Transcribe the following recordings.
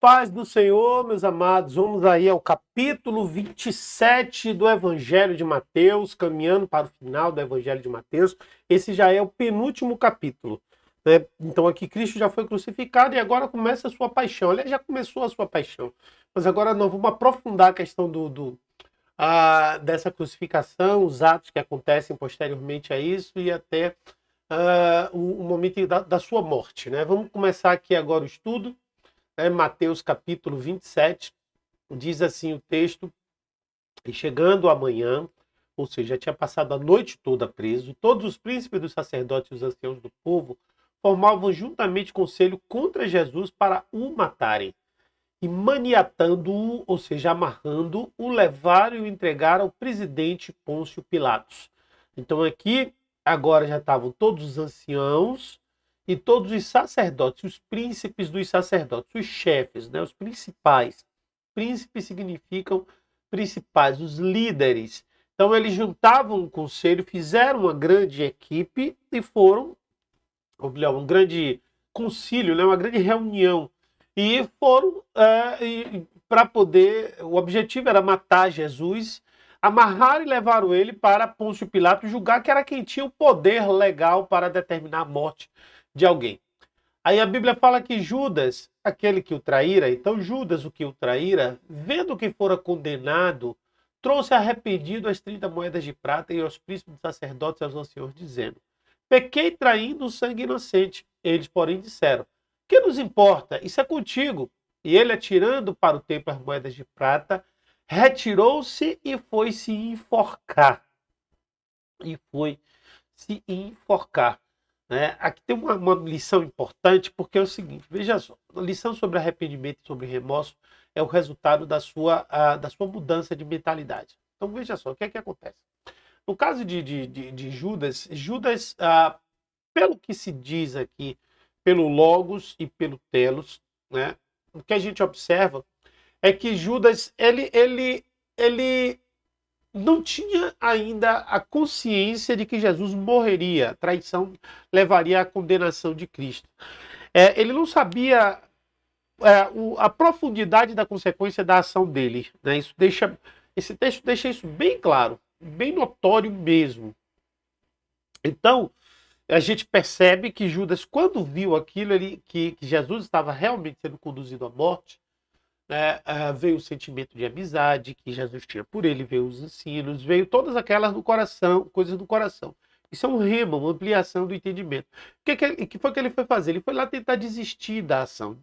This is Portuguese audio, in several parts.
Paz do Senhor, meus amados, vamos aí ao capítulo 27 do Evangelho de Mateus, caminhando para o final do Evangelho de Mateus. Esse já é o penúltimo capítulo, né? Então aqui Cristo já foi crucificado e agora começa a sua paixão. Aliás, já começou a sua paixão. Mas agora nós vamos aprofundar a questão dessa crucificação, os atos que acontecem posteriormente a isso e até o momento da sua morte, né? Vamos começar aqui agora o estudo. Mateus capítulo 27, diz assim o texto: e chegando amanhã, ou seja, tinha passado a noite toda preso, todos os príncipes dos sacerdotes e os anciãos do povo formavam juntamente conselho contra Jesus para o matarem. E maniatando-o, ou seja, amarrando, o levaram e o entregaram ao presidente Pôncio Pilatos. Então aqui, agora já estavam todos os anciãos e todos os sacerdotes, os príncipes dos sacerdotes, os chefes, né, os principais. Príncipes significam principais, os líderes. Então eles juntavam um conselho, fizeram uma grande equipe e foram, ou melhor, um grande concílio, né, uma grande reunião. E foram para poder. O objetivo era matar Jesus, amarrar e levaram ele para Pôncio Pilatos julgar, que era quem tinha o poder legal para determinar a morte de alguém. Aí a Bíblia fala que Judas, aquele que o traíra, então Judas, o que o traíra, vendo que fora condenado, trouxe arrependido as 30 moedas de prata e aos príncipes dos sacerdotes e aos anciãos, dizendo: pequei traindo o sangue inocente. Eles, porém, disseram: que nos importa? Isso é contigo. E ele, atirando para o templo as moedas de prata, retirou-se e foi se enforcar. E foi se enforcar. Né? Aqui tem uma lição importante, porque é o seguinte: veja só, a lição sobre arrependimento e sobre remorso é o resultado da sua mudança de mentalidade. Então veja só, o que é que acontece? No caso de Judas, Judas, pelo que se diz aqui, pelo Logos e pelo Telos, né, o que a gente observa é que Judas ele não tinha ainda a consciência de que Jesus morreria, a traição levaria à condenação de Cristo. Ele não sabia a profundidade da consequência da ação dele. Né? Esse texto deixa isso bem claro, bem notório mesmo. Então, a gente percebe que Judas, quando viu aquilo, que Jesus estava realmente sendo conduzido à morte, né, veio o sentimento de amizade que Jesus tinha por ele, veio os ensinos, veio todas aquelas no coração, coisas do coração. Isso é um rema, uma ampliação do entendimento. Que foi que ele foi fazer? Ele foi lá tentar desistir da ação,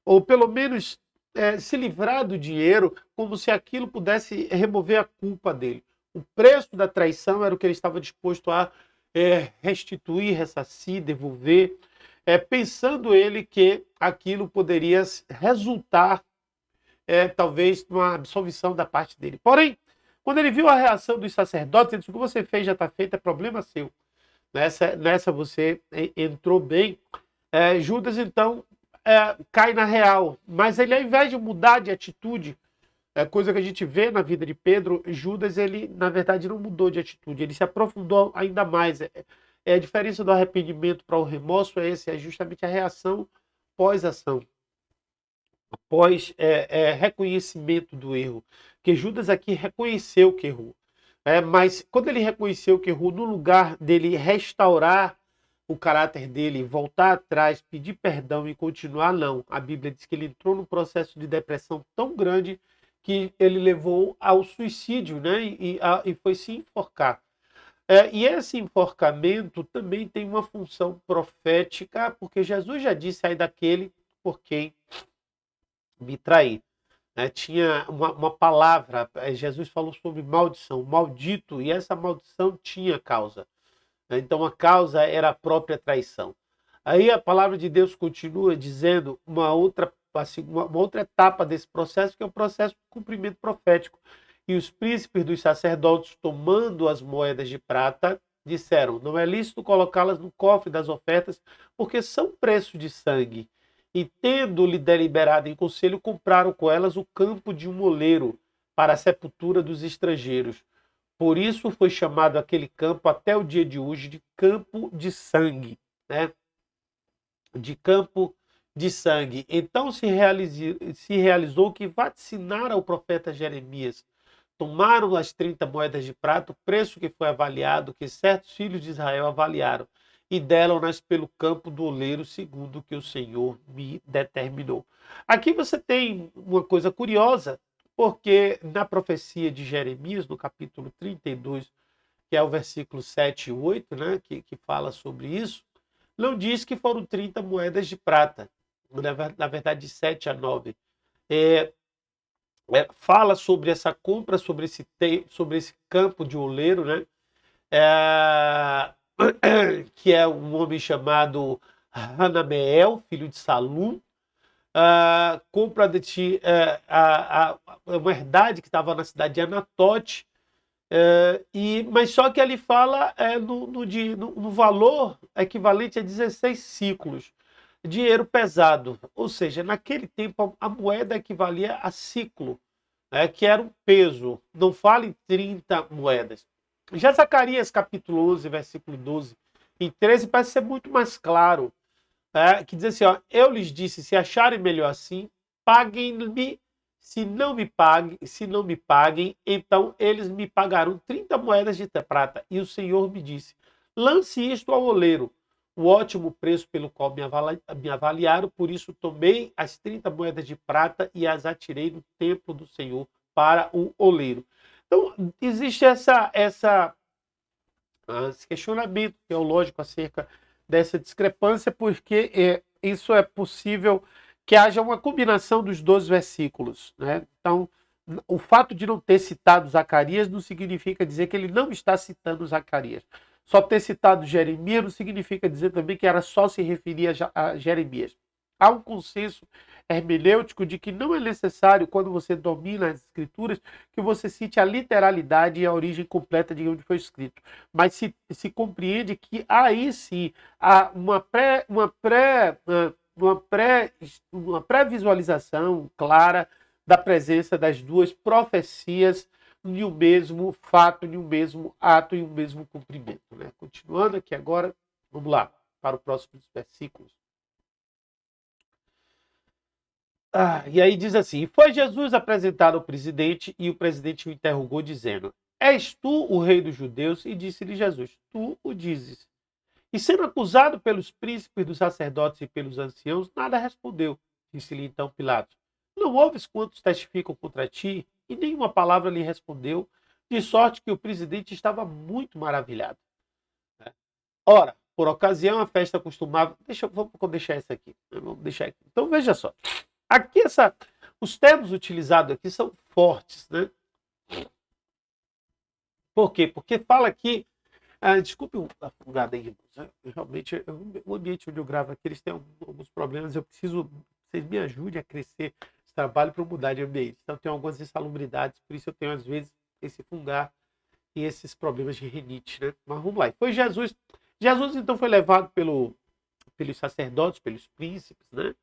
ou pelo menos se livrar do dinheiro, como se aquilo pudesse remover a culpa dele. O preço da traição era o que ele estava disposto a restituir, ressarcir, devolver, pensando ele que aquilo poderia resultar talvez numa absolvição da parte dele. Porém, quando ele viu a reação dos sacerdotes, ele disse: o que você fez já está feito, é problema seu. Nessa você entrou bem. Judas, então, cai na real. Mas ele, ao invés de mudar de atitude, coisa que a gente vê na vida de Pedro, Judas, ele, na verdade, não mudou de atitude, ele se aprofundou ainda mais. A diferença do arrependimento para o remorso é justamente a reação pós-ação, pós reconhecimento do erro. Que Judas aqui reconheceu que errou. Mas quando ele reconheceu que errou, no lugar dele restaurar o caráter dele, voltar atrás, pedir perdão e continuar, não. A Bíblia diz que ele entrou num processo de depressão tão grande que ele levou ao suicídio, né? E foi se enforcar. E esse enforcamento também tem uma função profética, porque Jesus já disse: aí daquele por quem me trair. Tinha uma palavra, Jesus falou sobre maldição, maldito, e essa maldição tinha causa. Então a causa era a própria traição. Aí a palavra de Deus continua dizendo uma outra etapa desse processo, que é o processo de cumprimento profético. E os príncipes dos sacerdotes, tomando as moedas de prata, disseram: não é lícito colocá-las no cofre das ofertas, porque são preço de sangue. E tendo-lhe deliberado em conselho, compraram com elas o campo de um moleiro para a sepultura dos estrangeiros. Por isso foi chamado aquele campo até o dia de hoje de campo de sangue, né? De campo de sangue. Então se realizou o que vaticinara o profeta Jeremias. Tomaram as 30 moedas de prata, o preço que foi avaliado, que certos filhos de Israel avaliaram, e deram-nas pelo campo do oleiro, segundo o que o Senhor me determinou. Aqui você tem uma coisa curiosa, porque na profecia de Jeremias, no capítulo 32, que é o versículo 7 e 8, né, que fala sobre isso, não diz que foram 30 moedas de prata, na verdade de 7 a 9. Fala sobre essa compra, sobre esse campo de oleiro, né? Que é um homem chamado Hanameel, filho de Salum, compra de ti uma herdade que estava na cidade de Anatote, mas só que ele fala no valor equivalente a 16 ciclos, dinheiro pesado, ou seja, naquele tempo a moeda equivalia a ciclo, que era um peso, não fala em 30 moedas. Já Zacarias capítulo 11, versículo 12 e 13 parece ser muito mais claro, que diz assim, ó, eu lhes disse, se acharem melhor assim, paguem-me, se não me paguem, então eles me pagarão 30 moedas de prata. E o Senhor me disse, lance isto ao oleiro, o ótimo preço pelo qual me avaliaram, por isso tomei as 30 moedas de prata e as atirei no templo do Senhor para o oleiro. Então, existe esse questionamento teológico acerca dessa discrepância, porque isso é possível que haja uma combinação dos dois versículos, né? Então, o fato de não ter citado Zacarias não significa dizer que ele não está citando Zacarias. Só ter citado Jeremias não significa dizer também que era só se referir a Jeremias. Há um consenso hermenêutico de que não é necessário, quando você domina as escrituras, que você cite a literalidade e a origem completa de onde foi escrito. Mas se compreende que aí sim há uma pré-visualização clara da presença das duas profecias em um mesmo fato, em um mesmo ato, em um mesmo cumprimento, né? Continuando aqui agora, vamos lá, para o próximo versículo. E aí diz assim, foi Jesus apresentado ao presidente e o presidente o interrogou dizendo, és tu o rei dos judeus? E disse-lhe Jesus, tu o dizes. E sendo acusado pelos príncipes dos sacerdotes e pelos anciãos, nada respondeu. Disse-lhe então Pilatos, não ouves quantos testificam contra ti? E nenhuma palavra lhe respondeu, de sorte que o presidente estava muito maravilhado. Ora, por ocasião, a festa costumava... Vamos deixar essa aqui. Vamos deixar aqui. Então, veja só. Aqui, os termos utilizados aqui são fortes, né? Por quê? Porque fala aqui... desculpe a fungada aí, irmãos. Realmente, o ambiente onde eu gravo aqui, eles têm alguns problemas. Eu preciso... Vocês me ajudem a crescer esse trabalho para mudar de ambiente. Então, tem algumas insalubridades, por isso eu tenho, às vezes, esse fungar e esses problemas de rinite, né? Mas vamos lá. Foi Jesus... Jesus, então, foi levado pelos sacerdotes, pelos príncipes, né?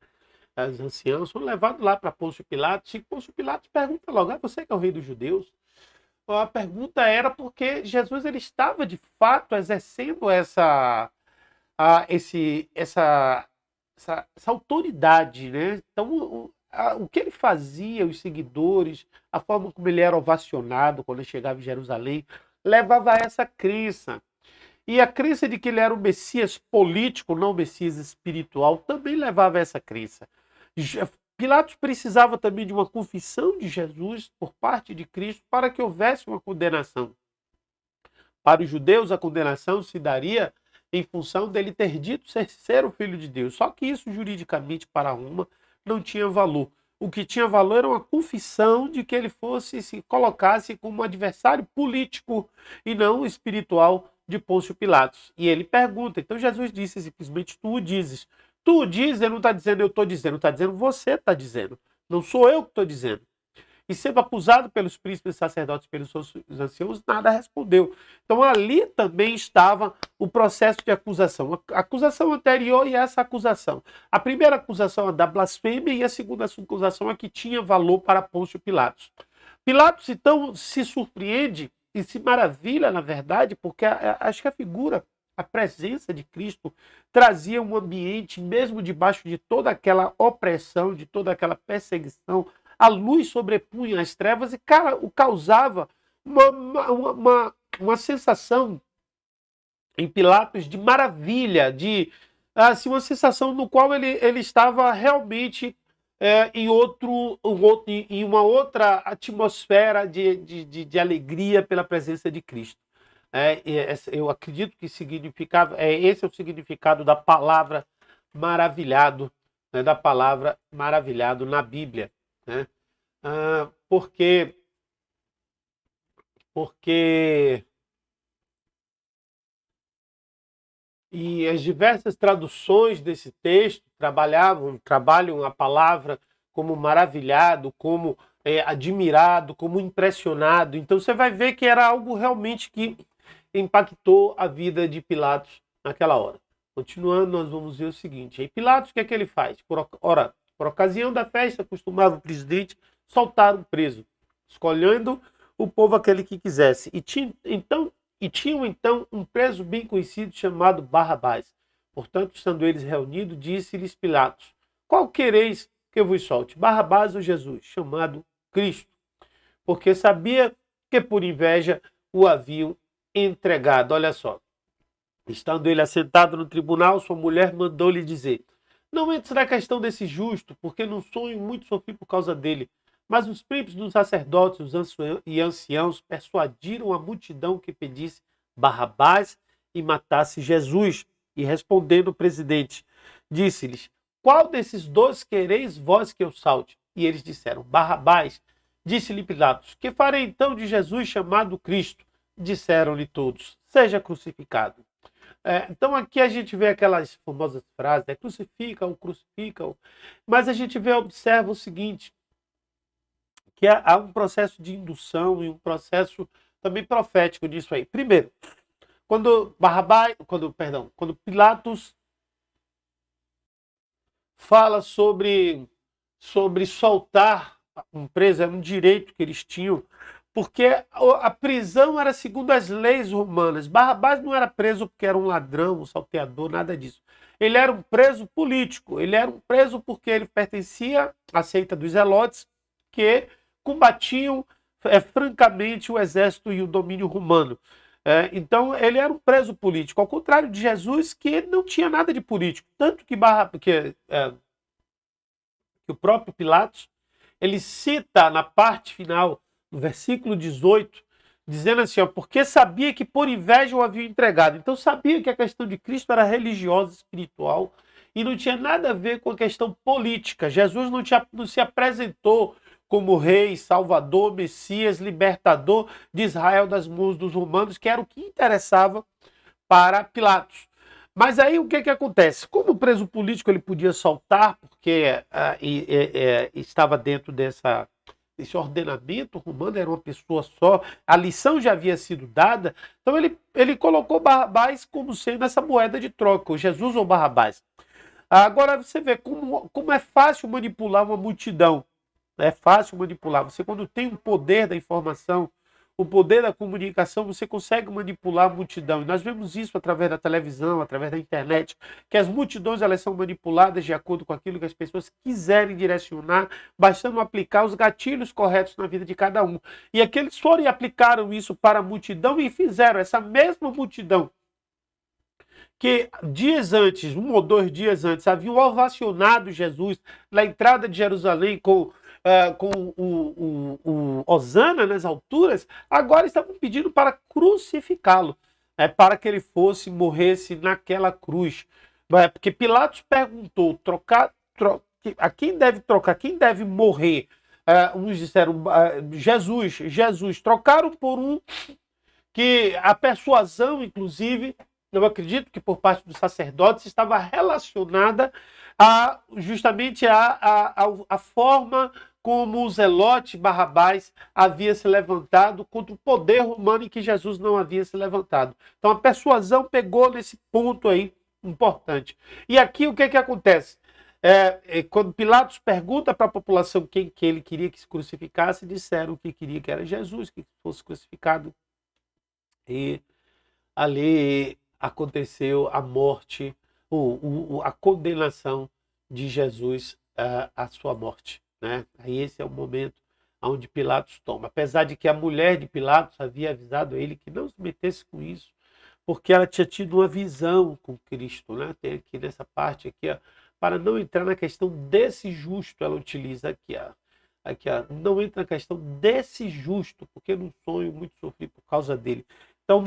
Os anciãos, foram levados lá para Pôncio Pilatos, e Pôncio Pilatos pergunta logo, você que é o rei dos judeus? A pergunta era porque Jesus ele estava, de fato, exercendo essa autoridade, né? Então, o que ele fazia, os seguidores, a forma como ele era ovacionado quando ele chegava em Jerusalém, levava a essa crença. E a crença de que ele era um Messias político, não um Messias espiritual, também levava a essa crença. Pilatos precisava também de uma confissão de Jesus por parte de Cristo para que houvesse uma condenação. Para os judeus, a condenação se daria em função dele ter dito ser o Filho de Deus. Só que isso, juridicamente, para Roma, não tinha valor. O que tinha valor era uma confissão de que ele se colocasse como um adversário político e não espiritual de Pôncio Pilatos. E ele pergunta, então Jesus disse simplesmente, tu o dizes. Tu o dizes, ele não está dizendo eu estou dizendo, está dizendo você está dizendo. Não sou eu que estou dizendo. E sendo acusado pelos príncipes sacerdotes, pelos seus anciãos, nada respondeu. Então ali também estava o processo de acusação. A acusação anterior e essa acusação. A primeira acusação é da blasfêmia e a segunda acusação é que tinha valor para Pôncio Pilatos. Pilatos, então, se surpreende e se maravilha, na verdade, porque acho que a figura A presença de Cristo trazia um ambiente, mesmo debaixo de toda aquela opressão, de toda aquela perseguição, a luz sobrepunha as trevas e causava uma sensação em Pilatos de maravilha, de assim, uma sensação no qual ele estava realmente em uma outra atmosfera de alegria pela presença de Cristo. Eu acredito que significava, esse é o significado da palavra maravilhado, né, da palavra maravilhado na Bíblia. Né? Porque e as diversas traduções desse texto trabalham a palavra como maravilhado, como admirado, como impressionado. Então você vai ver que era algo realmente que impactou a vida de Pilatos naquela hora. Continuando, nós vamos ver o seguinte. Aí Pilatos, o que é que ele faz? Por ocasião da festa, costumava o presidente soltar um preso, escolhendo o povo aquele que quisesse. Tinham então um preso bem conhecido chamado Barrabás. Portanto, estando eles reunidos, disse-lhes Pilatos: qual quereis que eu vos solte, Barrabás ou Jesus, chamado Cristo? Porque sabia que por inveja o haviam entregado. Olha só. Estando ele assentado no tribunal, sua mulher mandou-lhe dizer: não entres na questão desse justo, porque num sonho muito sofri por causa dele. Mas os príncipes dos sacerdotes e anciãos persuadiram a multidão que pedisse Barrabás e matasse Jesus. E respondendo o presidente, disse-lhes: qual desses dois quereis vós que eu salte? E eles disseram: Barrabás. Disse-lhe Pilatos: que farei então de Jesus chamado Cristo? Disseram-lhe todos: seja crucificado. Então aqui a gente vê aquelas famosas frases, né? Crucifica-o, crucifica-o. Mas a gente observa o seguinte, que há um processo de indução e um processo também profético nisso aí. Primeiro, quando Pilatos fala sobre soltar um preso, era um direito que eles tinham, porque a prisão era segundo as leis romanas. Barrabás não era preso porque era um ladrão, um salteador, nada disso. Ele era um preso político, ele era um preso porque ele pertencia à seita dos zelotes, que combatiam francamente o exército e o domínio romano. Então ele era um preso político, ao contrário de Jesus, que não tinha nada de político. Tanto que o próprio Pilatos, ele cita na parte final, no versículo 18, dizendo assim, porque sabia que por inveja o havia entregado. Então sabia que a questão de Cristo era religiosa, espiritual, e não tinha nada a ver com a questão política. Jesus não se apresentou como rei, salvador, Messias, libertador de Israel das mãos dos romanos, que era o que interessava para Pilatos. Mas aí o que acontece? Como o preso político ele podia soltar, porque estava dentro desse ordenamento romano, era uma pessoa só, a lição já havia sido dada, então ele colocou Barrabás como sendo essa moeda de troca, o Jesus ou Barrabás. Agora você vê como é fácil manipular uma multidão. É fácil manipular. Você, quando tem o poder da informação, o poder da comunicação, você consegue manipular a multidão. E nós vemos isso através da televisão, através da internet, que as multidões elas são manipuladas de acordo com aquilo que as pessoas quiserem direcionar, bastando aplicar os gatilhos corretos na vida de cada um. E aqueles foram e aplicaram isso para a multidão e fizeram essa mesma multidão que dias antes, 1 ou 2 dias antes, haviam ovacionado Jesus na entrada de Jerusalém com o Hosana nas alturas, agora estavam pedindo para crucificá-lo, para que ele morresse naquela cruz. Porque Pilatos perguntou, a quem deve trocar, quem deve morrer? Uns disseram, Jesus. Trocaram por um que a persuasão, inclusive, eu acredito que por parte dos sacerdotes estava relacionada justamente a forma como o zelote Barrabás havia se levantado contra o poder romano em que Jesus não havia se levantado. Então a persuasão pegou nesse ponto aí importante. E aqui o que acontece? Quando Pilatos pergunta para a população quem que ele queria que se crucificasse, disseram que queria que era Jesus que fosse crucificado. E ali aconteceu a morte, a condenação de Jesus à sua morte, né? Aí esse é o momento onde Pilatos toma. Apesar de que a mulher de Pilatos havia avisado ele que não se metesse com isso, porque ela tinha tido uma visão com Cristo, né? Tem aqui nessa parte aqui, ó, para não entrar na questão desse justo, ela utiliza aqui, ó. Aqui, ó, não entra na questão desse justo, porque num sonho muito sofri por causa dele. Então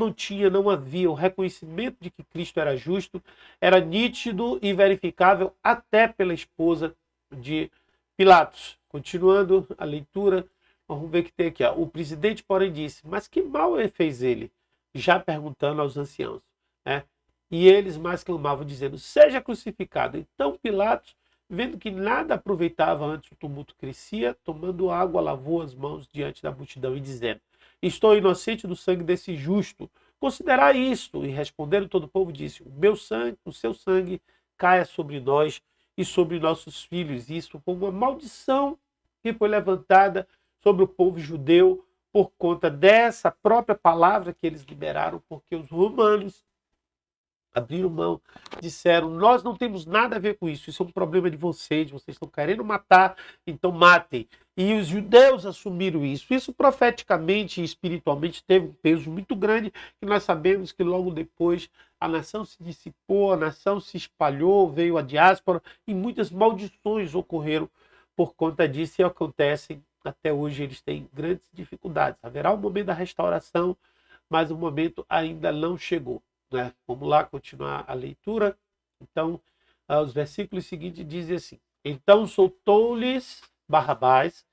não havia o reconhecimento de que Cristo era justo, era nítido e verificável até pela esposa de Pilatos. Continuando a leitura, vamos ver que tem aqui, ó. O presidente, porém, disse: mas que mal fez ele? Já perguntando aos anciãos, né? E eles mais clamavam, dizendo: seja crucificado. Então Pilatos, vendo que nada aproveitava antes o tumulto crescia, tomando água, lavou as mãos diante da multidão e dizendo: estou inocente do sangue desse justo. Considerai isto. E respondendo todo o povo, disse: o meu sangue, o seu sangue caia sobre nós e sobre nossos filhos. Isso foi uma maldição que foi levantada sobre o povo judeu por conta dessa própria palavra que eles liberaram, porque os romanos abriram mão, disseram: nós não temos nada a ver com isso, isso é um problema de vocês estão querendo matar, então matem. E os judeus assumiram isso. Isso profeticamente e espiritualmente teve um peso muito grande, que nós sabemos que logo depois a nação se dissipou, a nação se espalhou, veio a diáspora e muitas maldições ocorreram por conta disso e acontecem até hoje. Eles têm grandes dificuldades. Haverá um momento da restauração, mas o momento ainda não chegou, né? Vamos lá continuar a leitura. Então, os versículos seguintes dizem assim: então soltou-lhes Barrabás,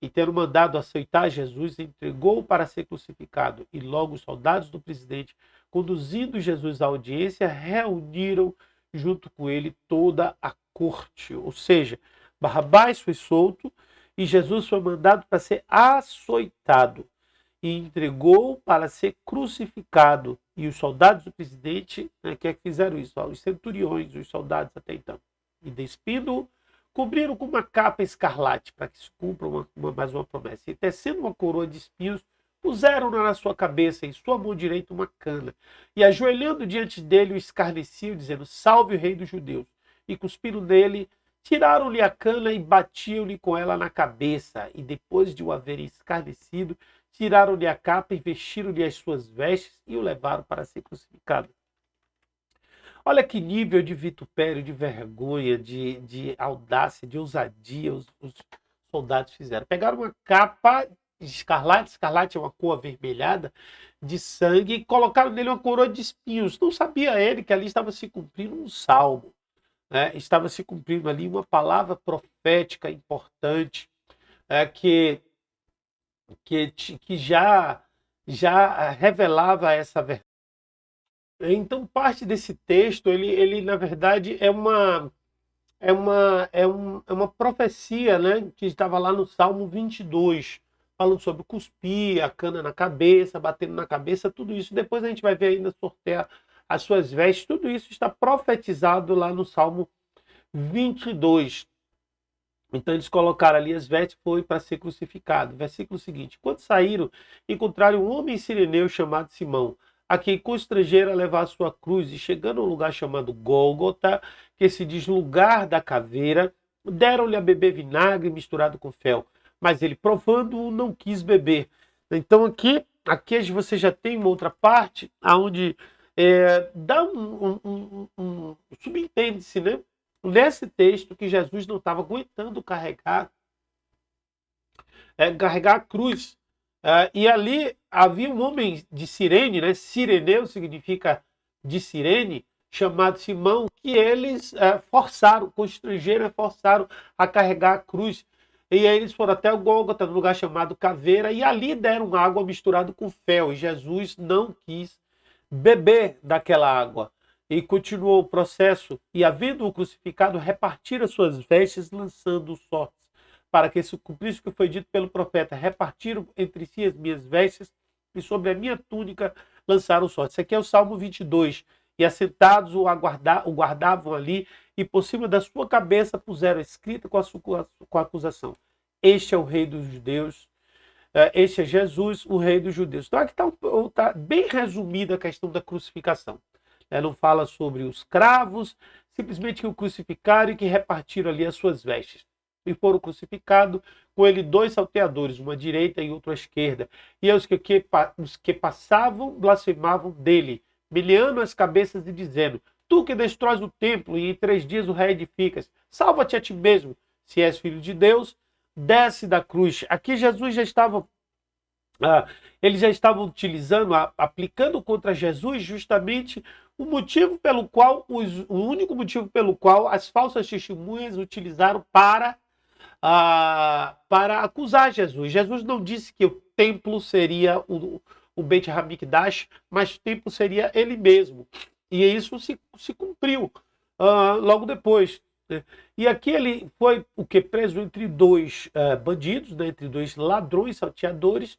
e tendo mandado aceitar Jesus, entregou-o para ser crucificado. E logo os soldados do presidente, conduzindo Jesus à audiência, reuniram junto com ele toda a corte. Ou seja, Barrabás foi solto e Jesus foi mandado para ser açoitado e entregou para ser crucificado. E os soldados do presidente, né, que fizeram isso? Os centuriões, os soldados até então. E despindo-o, cobriram com uma capa escarlate, para que se cumpra mais uma promessa. E tecendo uma coroa de espinhos, puseram-na na sua cabeça, em sua mão direita uma cana. E ajoelhando diante dele, o escarneciam, dizendo: salve o rei dos judeus. E cuspindo nele, tiraram-lhe a cana e batiam-lhe com ela na cabeça. E depois de o haverem escarnecido, tiraram-lhe a capa e vestiram-lhe as suas vestes e o levaram para ser crucificado. Olha que nível de vitupério, de vergonha, de audácia, de ousadia os soldados fizeram. Pegaram uma capa escarlate, escarlate é uma cor avermelhada, de sangue, e colocaram nele uma coroa de espinhos. Não sabia ele que ali estava se cumprindo um salmo, né? Estava se cumprindo ali uma palavra profética importante, que já revelava essa verdade. Então, parte desse texto, ele na verdade é uma profecia, né, que estava lá no Salmo 22, falando sobre cuspir, a cana na cabeça, batendo na cabeça, tudo isso. Depois a gente vai ver ainda sortear as suas vestes, tudo isso está profetizado lá no Salmo 22. Então eles colocaram ali as vestes, foi para ser crucificado. Versículo seguinte: quando saíram, encontraram um homem sireneu chamado Simão, a quem constrangeram a levar a sua cruz, e chegando a um lugar chamado Gólgota, que se diz lugar da caveira, deram-lhe a beber vinagre misturado com fel, mas ele, provando-o, não quis beber. Então aqui você já tem uma outra parte onde dá subentende-se, né, nesse texto, que Jesus não estava aguentando carregar a cruz. E ali havia um homem de Cirene, né? Cireneu significa de Cirene, chamado Simão, que eles constrangeram, forçaram a carregar a cruz. E aí eles foram até o Gólgota, no lugar chamado Caveira, e ali deram água misturada com fel. E Jesus não quis beber daquela água. E continuou o processo, e havendo-o crucificado, repartiram as suas vestes, lançando sortes, para que se cumprisse o que foi dito pelo profeta: repartiram entre si as minhas vestes, e sobre a minha túnica lançaram sortes. Isso aqui é o Salmo 22. E assentados o guardavam ali, e por cima da sua cabeça puseram escrita com a acusação: este é o rei dos judeus, este é Jesus, o rei dos judeus. Então aqui está bem resumida a questão da crucificação. não fala sobre os cravos, simplesmente que o crucificaram e que repartiram ali as suas vestes. E foram crucificados com ele 2 salteadores, uma à direita e outro à esquerda. E os que passavam blasfemavam dele, meneando as cabeças e dizendo: Tu que destróis o templo e em 3 dias o reedificas, salva-te a ti mesmo, se és filho de Deus, desce da cruz. Aqui Jesus já estava, eles já estavam utilizando, aplicando contra Jesus justamente o motivo pelo qual, o único motivo pelo qual as falsas testemunhas utilizaram para acusar Jesus. Jesus não disse que o templo seria o Beit HaMikdash, mas o templo seria ele mesmo. E isso se cumpriu logo depois. Né? E aqui ele foi o que preso entre 2 bandidos, né? Entre 2 ladrões, salteadores.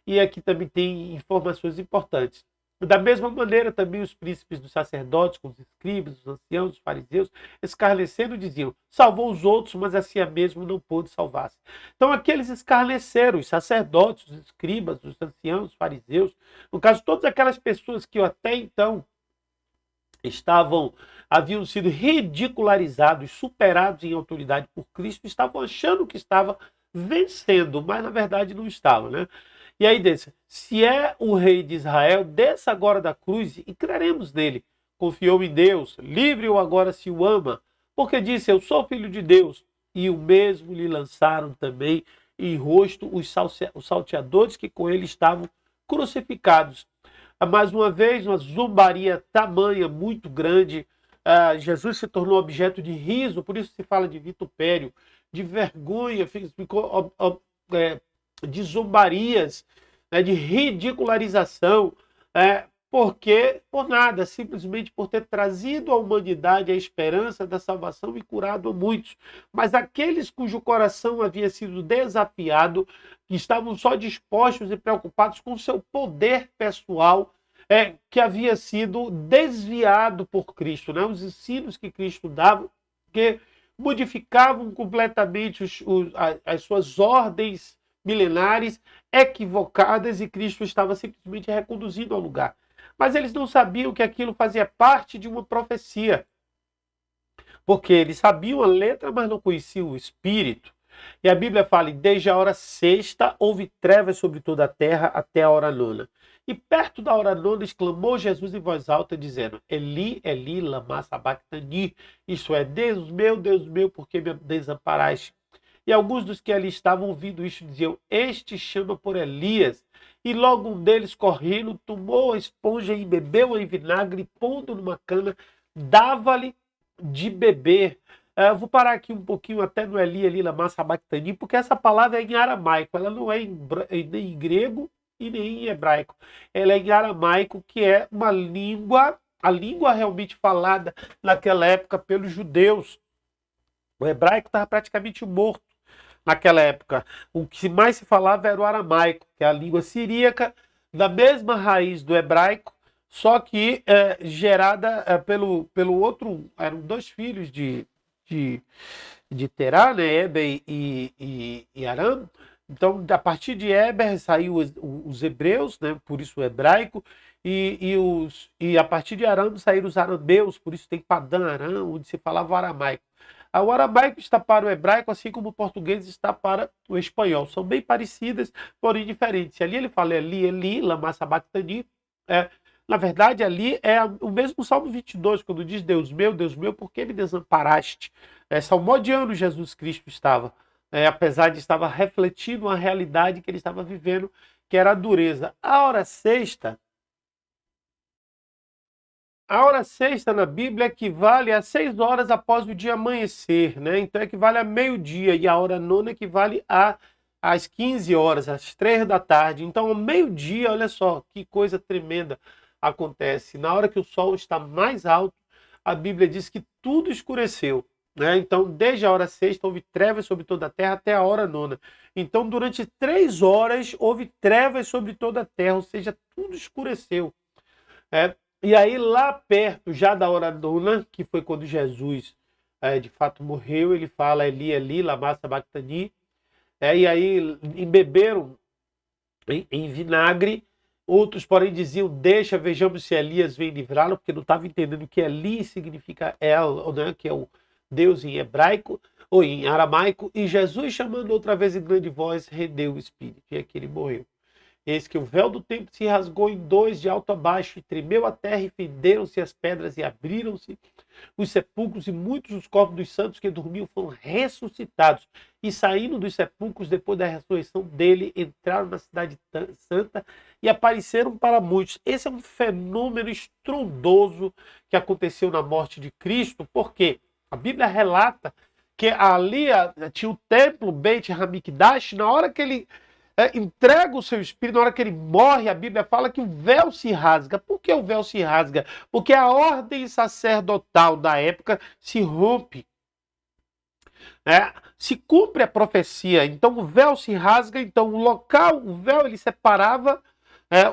E aqui também tem informações importantes. Da mesma maneira, também os príncipes dos sacerdotes, com os escribas, os anciãos, os fariseus, escarnecendo, diziam: salvou os outros, mas a si mesmo não pôde salvar-se. Então, aqueles escarneceram, os sacerdotes, os escribas, os anciãos, os fariseus, no caso, todas aquelas pessoas que até então haviam sido ridicularizados, superados em autoridade por Cristo, estavam achando que estava vencendo, mas na verdade não estava, né? E aí disse: se é o rei de Israel, desça agora da cruz e creremos nele. Confiou em Deus, livre-o agora se o ama, porque disse: eu sou filho de Deus. E o mesmo lhe lançaram também em rosto os salteadores que com ele estavam crucificados. Mais uma vez, uma zombaria tamanha, muito grande. Jesus se tornou objeto de riso, por isso se fala de vitupério, de vergonha, ficou de zombarias, né, de ridicularização, porque por nada, simplesmente por ter trazido à humanidade a esperança da salvação e curado a muitos. Mas aqueles cujo coração havia sido desafiado, que estavam só dispostos e preocupados com seu poder pessoal, que havia sido desviado por Cristo, né? Os ensinos que Cristo dava, que modificavam completamente as suas ordens milenares, equivocadas, e Cristo estava simplesmente reconduzindo ao lugar. Mas eles não sabiam que aquilo fazia parte de uma profecia, porque eles sabiam a letra, mas não conheciam o Espírito. E a Bíblia fala: desde a hora sexta houve trevas sobre toda a terra até a hora nona. E perto da hora nona exclamou Jesus em voz alta, dizendo: Eli, Eli, lama sabachthani. Isto é: Deus meu, por que me desamparaste? E alguns dos que ali estavam ouvindo isto diziam: este chama por Elias. E logo um deles, correndo, tomou a esponja e bebeu em vinagre, e pondo numa cana, dava-lhe de beber. Eu vou parar aqui um pouquinho até no Eli, Eli, lama sabachthani, porque essa palavra é em aramaico, ela não é nem em grego e nem em hebraico. Ela é em aramaico, que é uma língua, a língua realmente falada naquela época pelos judeus. O hebraico estava praticamente morto naquela época. O que mais se falava era o aramaico, que é a língua siríaca, da mesma raiz do hebraico, só que gerada pelo outro. Eram 2 filhos de Terá, né, Eber e Aram. Então, a partir de Eber saiu os hebreus, né, por isso o hebraico, e a partir de Aram saíram os arameus, por isso tem Padã Aram, onde se falava o aramaico. O aramaico está para o hebraico, assim como o português está para o espanhol. São bem parecidas, porém diferentes. Ali ele fala Eli, Eli, lama sabachthani. Na verdade, ali é o mesmo Salmo 22, quando diz: Deus meu, por que me desamparaste? Salmodiano Jesus Cristo estava, apesar de estar refletindo a realidade que ele estava vivendo, que era a dureza. A hora sexta na Bíblia equivale a 6 horas após o dia amanhecer, né? Então equivale a meio-dia, e a hora nona equivale às 15 horas, às 3 da tarde. Então, ao meio-dia, olha só que coisa tremenda acontece. Na hora que o sol está mais alto, a Bíblia diz que tudo escureceu, né? Então, desde a hora sexta houve trevas sobre toda a terra até a hora nona. Então, durante 3 horas houve trevas sobre toda a terra, ou seja, tudo escureceu. E aí, lá perto, já da hora nona, que foi quando Jesus de fato morreu, ele fala Eli, Eli, lama sabachthani. E aí embeberam em vinagre Outros, porém, diziam, deixa, vejamos se Elias vem livrá-lo, porque não estava entendendo que Eli significa El, né, que é o Deus em hebraico, ou em aramaico, e Jesus, chamando outra vez em grande voz, rendeu o espírito, e aqui ele morreu. Eis que o véu do templo se rasgou em dois de alto a baixo, e tremeu a terra, e fenderam-se as pedras, e abriram-se os sepulcros, e muitos dos corpos dos santos que dormiam foram ressuscitados. E saindo dos sepulcros, depois da ressurreição dele, entraram na cidade santa e apareceram para muitos. Esse é um fenômeno estrondoso que aconteceu na morte de Cristo, porque a Bíblia relata que ali tinha o templo Beit Hamikdash. Na hora que ele entrega o seu espírito, na hora que ele morre, a Bíblia fala que o véu se rasga. Por que o véu se rasga? Porque a ordem sacerdotal da época se rompe. Se cumpre a profecia, então o véu se rasga, então o local, o véu ele separava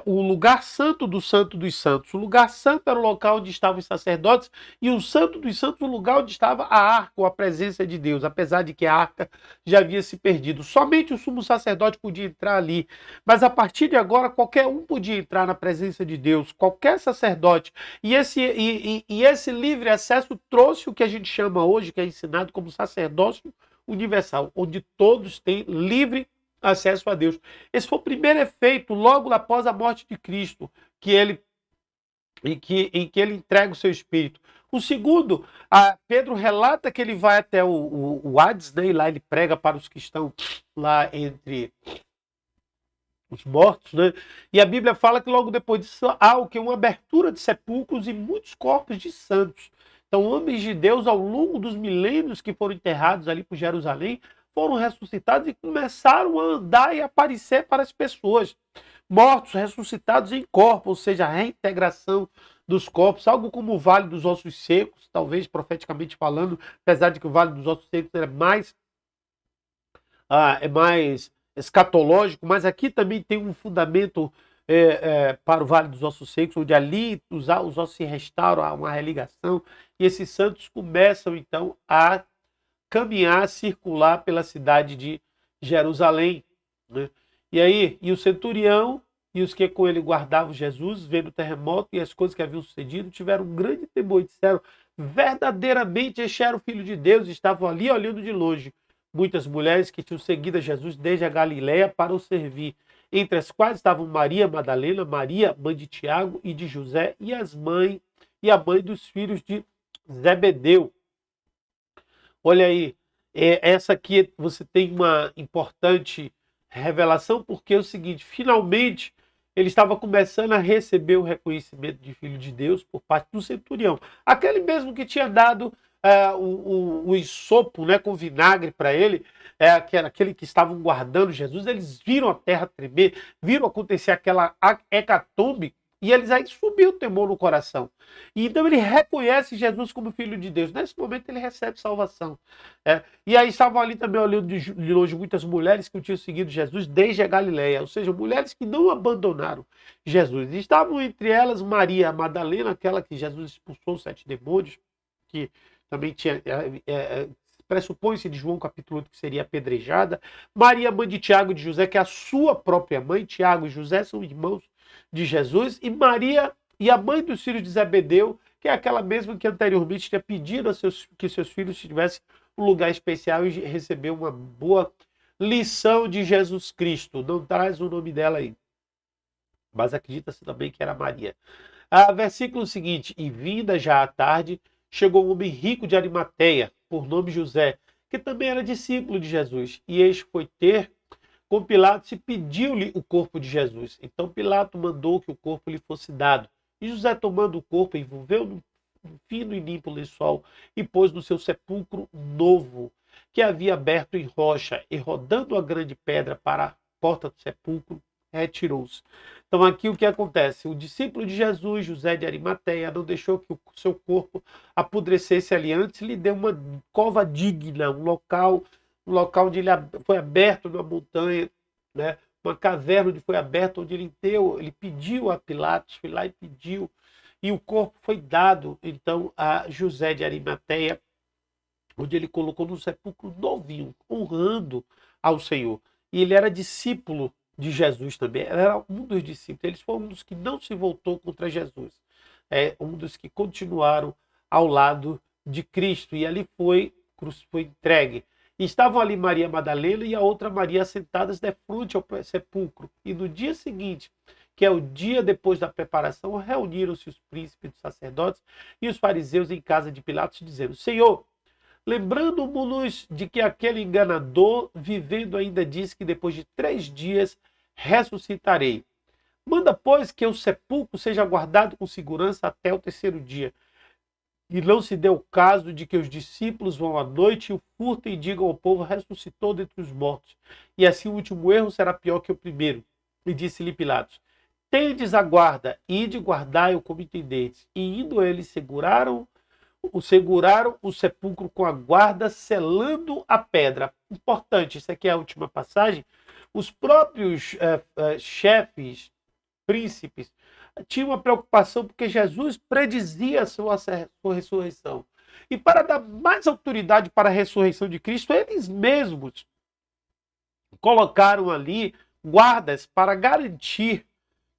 o lugar santo do santo dos santos. O lugar santo era o local onde estavam os sacerdotes e o santo dos santos o lugar onde estava a arca, ou a presença de Deus, apesar de que a arca já havia se perdido. Somente o sumo sacerdote podia entrar ali, mas a partir de agora qualquer um podia entrar na presença de Deus, qualquer sacerdote. E esse livre acesso trouxe o que a gente chama hoje, que é ensinado como sacerdócio universal, onde todos têm livre acesso a Deus. Esse foi o primeiro efeito logo após a morte de Cristo, em que ele entrega o seu espírito. O segundo, Pedro relata que ele vai até o Hades, né, e lá ele prega para os que estão lá entre os mortos, né? E a Bíblia fala que logo depois disso há o que? Uma abertura de sepulcros e muitos corpos de santos. Então, homens de Deus, ao longo dos milênios que foram enterrados ali por Jerusalém, foram ressuscitados e começaram a andar e aparecer para as pessoas. Mortos, ressuscitados em corpo, ou seja, a reintegração dos corpos, algo como o Vale dos Ossos Secos, talvez profeticamente falando, apesar de que o Vale dos Ossos Secos é mais escatológico, mas aqui também tem um fundamento para o Vale dos Ossos Secos, onde ali os ossos se restauram, há uma religação, e esses santos começam então a caminhar, circular pela cidade de Jerusalém, né? E aí, e o centurião e os que com ele guardavam Jesus, vendo o terremoto e as coisas que haviam sucedido, tiveram um grande temor e disseram, verdadeiramente este era o Filho de Deus, e estavam ali olhando de longe. Muitas mulheres que tinham seguido a Jesus desde a Galiléia para o servir, entre as quais estavam Maria Madalena, Maria, mãe de Tiago e de José, e a mãe dos filhos de Zebedeu. Olha aí, essa aqui você tem uma importante revelação, porque é o seguinte, finalmente ele estava começando a receber o reconhecimento de filho de Deus por parte do centurião. Aquele mesmo que tinha dado o ensopo, né, com vinagre para ele, aquele que estavam guardando Jesus, eles viram a terra tremer, viram acontecer aquela hecatombe, e eles aí subiu o temor no coração. E então ele reconhece Jesus como Filho de Deus. Nesse momento ele recebe salvação. E aí estavam ali também olhando de longe muitas mulheres que tinham seguido Jesus desde a Galiléia, ou seja, mulheres que não abandonaram Jesus. E estavam entre elas Maria Madalena, aquela que Jesus expulsou os 7 demônios, que também tinha... pressupõe-se de João capítulo 8 que seria apedrejada. Maria, mãe de Tiago e de José, que é a sua própria mãe. Tiago e José são irmãos de Jesus, e Maria e a mãe dos filhos de Zebedeu, que é aquela mesma que anteriormente tinha pedido que seus filhos tivessem um lugar especial e receber uma boa lição de Jesus Cristo. Não traz o nome dela aí, mas acredita-se também que era Maria. Versículo seguinte, e vinda já à tarde, chegou um homem rico de Arimateia, por nome José, que também era discípulo de Jesus, e este foi ter com Pilatos e pediu-lhe o corpo de Jesus. Então Pilato mandou que o corpo lhe fosse dado. E José, tomando o corpo, envolveu num fino e limpo lençol e pôs no seu sepulcro novo, que havia aberto em rocha, e rodando a grande pedra para a porta do sepulcro, retirou-se. Então aqui o que acontece? O discípulo de Jesus, José de Arimateia, não deixou que o seu corpo apodrecesse ali antes, lhe deu uma cova digna, um local onde ele foi aberto na montanha, né? Uma caverna onde foi aberto, onde ele pediu a Pilatos, foi lá e pediu, e o corpo foi dado, então, a José de Arimateia, onde ele colocou num sepulcro novinho, honrando ao Senhor. E ele era discípulo de Jesus também. Ele era um dos discípulos. Eles foram um dos que não se voltou contra Jesus. É um dos que continuaram ao lado de Cristo. E ali foi entregue. E estavam ali Maria Madalena e a outra Maria sentadas de frente ao sepulcro. E no dia seguinte, que é o dia depois da preparação, reuniram-se os príncipes dos sacerdotes e os fariseus em casa de Pilatos, dizendo: Senhor, lembrando-nos de que aquele enganador, vivendo ainda, disse que depois de 3 dias ressuscitarei. Manda, pois, que o sepulcro seja guardado com segurança até o 3º dia. E não se deu o caso de que os discípulos vão à noite e o furtem e digam ao povo: ressuscitou dentre os mortos. E assim o último erro será pior que o primeiro. E disse-lhe Pilatos: tendes a guarda, ide guardai-o como entendedes. E indo eles, seguraram o sepulcro com a guarda, selando a pedra. Importante, isso aqui é a última passagem. Os próprios chefes, príncipes, tinham uma preocupação porque Jesus predizia a sua ressurreição. E para dar mais autoridade para a ressurreição de Cristo, eles mesmos colocaram ali guardas para garantir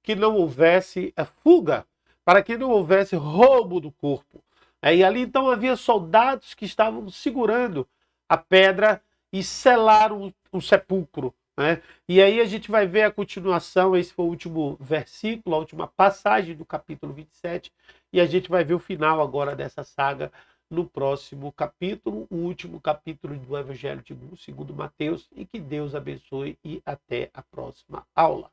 que não houvesse fuga, para que não houvesse roubo do corpo. E ali então havia soldados que estavam segurando a pedra e selaram o sepulcro. Né? E aí a gente vai ver a continuação, esse foi o último versículo, a última passagem do capítulo 27, e a gente vai ver o final agora dessa saga no próximo capítulo, o último capítulo do Evangelho segundo Mateus, e que Deus abençoe e até a próxima aula.